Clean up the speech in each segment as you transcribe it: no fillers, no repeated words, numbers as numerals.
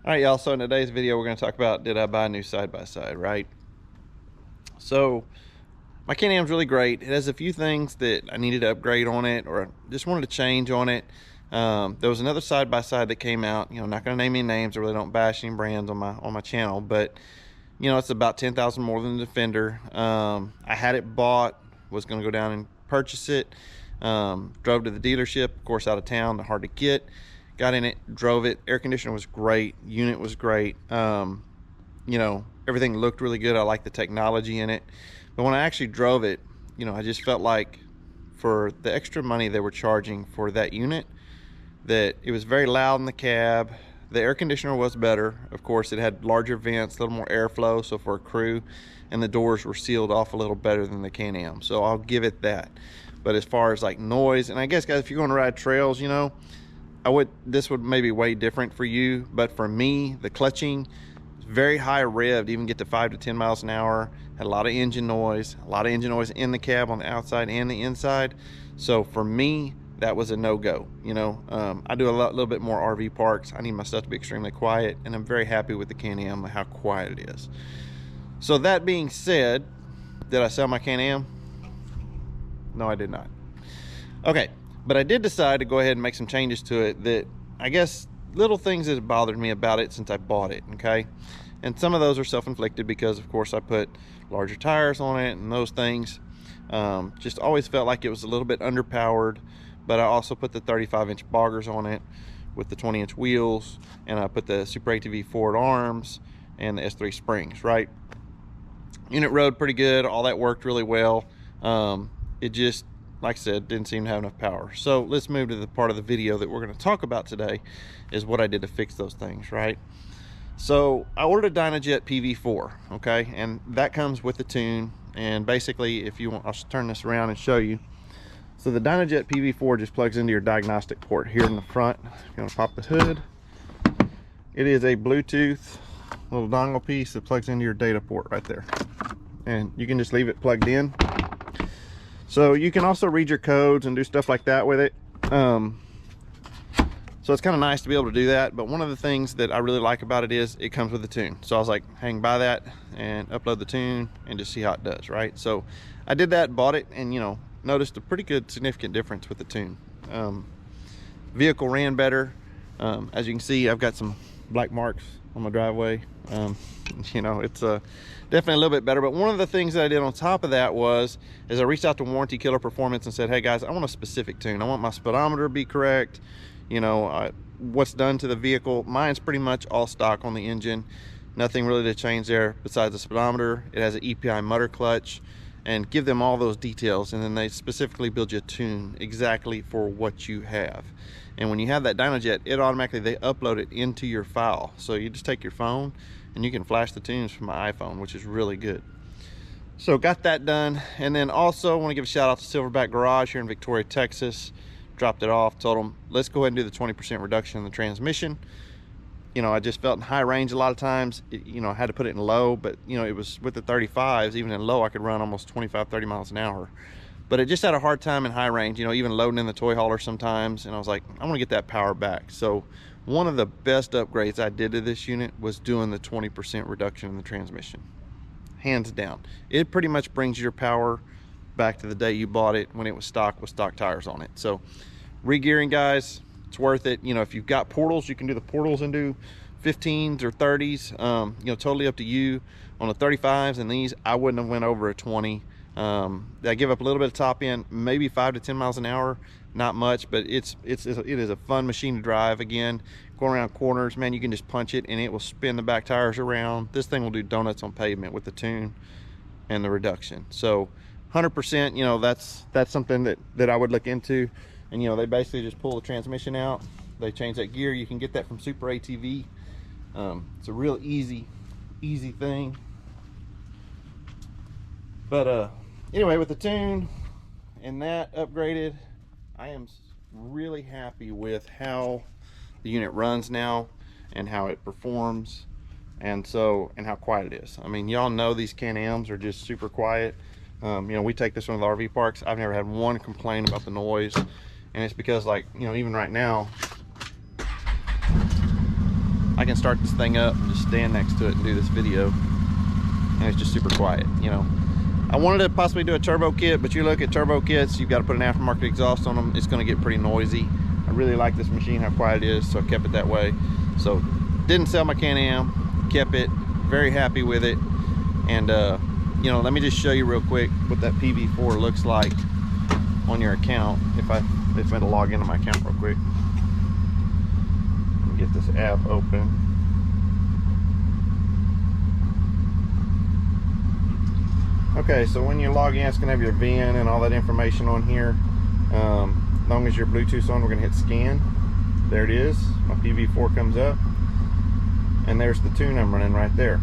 All right, y'all, so in today's video we're going to talk about, did I buy a new side-by-side, right? So my Can-Am's really great. It has a few things that I needed to upgrade on it, or just wanted to change on it. There was another side-by-side that came out, not going to name any names. I really don't bash any brands on my channel, but it's about 10,000 more than the Defender. I had it bought, was going to go down and purchase it. Drove to the dealership, of course, out of town, hard to get. Got in it, drove it. Air conditioner was great, unit was great. Everything looked really good. I like the technology in it. But when I actually drove it, I just felt like for the extra money they were charging for that unit, that it was very loud in the cab. The air conditioner was better. Of course, it had larger vents, a little more airflow, so for a crew, and the doors were sealed off a little better than the Can-Am. So I'll give it that. But as far as like noise, and I guess guys, if you're going to ride trails, this would maybe way different for you, but for me, the clutching is very high revved, even get to 5 to 10 miles an hour. Had a lot of engine noise, in the cab on the outside and the inside. So for me, that was a no-go. I do a little bit more RV parks. I need my stuff to be extremely quiet, and I'm very happy with the Can-Am, how quiet it is. So that being said, did I sell my Can-Am? No, I did not. Okay. But I did decide to go ahead and make some changes to it that, I guess, little things that have bothered me about it since I bought it, okay? And some of those are self-inflicted because, of course, I put larger tires on it and those things. Just always felt like it was a little bit underpowered, but I also put the 35-inch boggers on it with the 20-inch wheels, and I put the Super ATV forward arms and the S3 springs, right? Unit rode pretty good. All that worked really well. It just, like I said, didn't seem to have enough power. So let's move to the part of the video that we're going to talk about today, is what I did to fix those things, right? So I ordered a Dynojet PV4, okay, and that comes with the tune. And basically, if you want, I'll turn this around and show you. So the Dynojet PV4 just plugs into your diagnostic port here in the front. You're going to pop the hood. It is a Bluetooth little dongle piece that plugs into your data port right there, and you can just leave it plugged in. So you can also read your codes and do stuff like that with it. So it's kind of nice to be able to do that. But one of the things that I really like about it is it comes with the tune. So I was like, hang by that and upload the tune and just see how it does, right? So I did that, bought it, and noticed a pretty good significant difference with the tune. Vehicle ran better. As you can see, I've got some black marks on my driveway. It's definitely a little bit better. But one of the things that I did on top of that is I reached out to Warranty Killer Performance and said, hey guys, I want a specific tune. I want my speedometer to be correct. What's done to the vehicle, mine's pretty much all stock on the engine. Nothing really to change there besides the speedometer. It has an EPI mutter clutch, and give them all those details, and then they specifically build you a tune exactly for what you have. And when you have that Dynojet, it automatically, they upload it into your file. So you just take your phone and you can flash the tunes from my iPhone, which is really good. So got that done. And then also want to give a shout out to Silverback Garage here in Victoria, Texas. Dropped it off, told them, let's go ahead and do the 20% reduction in the transmission. I just felt in high range a lot of times. I had to put it in low, but it was with the 35s, even in low, I could run almost 25, 30 miles an hour. But it just had a hard time in high range, even loading in the toy hauler sometimes. And I was like, I want to get that power back. So one of the best upgrades I did to this unit was doing the 20% reduction in the transmission. Hands down. It pretty much brings your power back to the day you bought it when it was stock with stock tires on it. So regearing, guys, it's worth it. If you've got portals, you can do the portals and do 15s or 30s. Totally up to you. On the 35s and these, I wouldn't have went over a 20. I give up a little bit of top end, maybe 5 to 10 miles an hour, not much, but it is a fun machine to drive. Again, going around corners, man, you can just punch it and it will spin the back tires around. This thing will do donuts on pavement with the tune and the reduction. So 100%, that's something that I would look into. And they basically just pull the transmission out, they change that gear. You can get that from Super ATV. It's a real easy thing. But anyway, with the tune and that upgraded, I am really happy with how the unit runs now and how it performs, and how quiet it is. I mean, y'all know these Can-Ams are just super quiet. We take this one to the RV parks. I've never had one complaint about the noise, and it's because, like, even right now, I can start this thing up and just stand next to it and do this video, and it's just super quiet, you know. I wanted to possibly do a turbo kit, but you look at turbo kits, you've got to put an aftermarket exhaust on them. It's going to get pretty noisy. I really like this machine, how quiet it is, so I kept it that way. So didn't sell my Can-Am, kept it, very happy with it. And you know, let me just show you real quick what that PV4 looks like on your account. If I had to log into my account real quick. Let me get this app open. Okay, so when you log in, it's gonna have your VIN and all that information on here. As long as your Bluetooth's on, we're gonna hit scan. There it is, my PV4 comes up. And there's the tune I'm running right there.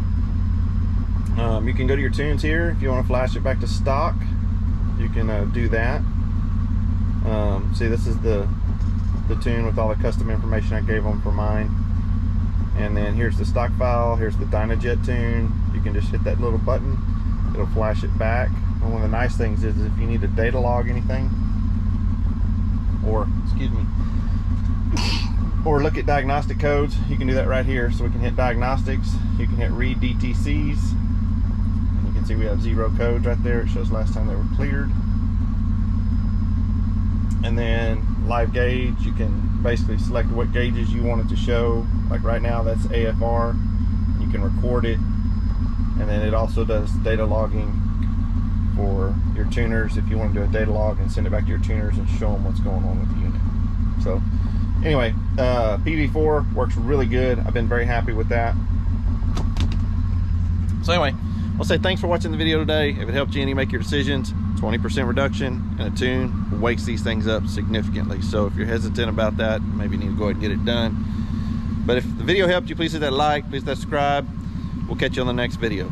You can go to your tunes here. If you want to flash it back to stock, you can do that. See, this is the tune with all the custom information I gave them for mine. And then here's the stock file. Here's the Dynojet tune. You can just hit that little button. It'll flash it back. And one of the nice things is if you need to data log anything, or, excuse me, or look at diagnostic codes, you can do that right here. So we can hit diagnostics. You can hit read DTCs. You can see we have 0 codes right there. It shows last time they were cleared. And then live gauge, you can basically select what gauges you want it to show. Like right now, that's AFR. You can record it. And then it also does data logging for your tuners if you want to do a data log and send it back to your tuners and show them what's going on with the unit. So anyway, PV4 works really good. I've been very happy with that. So anyway, I'll say thanks for watching the video today. If it helped you any make your decisions, 20% reduction in a tune wakes these things up significantly. So if you're hesitant about that, maybe you need to go ahead and get it done. But if the video helped you, please hit that like, please subscribe. We'll catch you on the next video.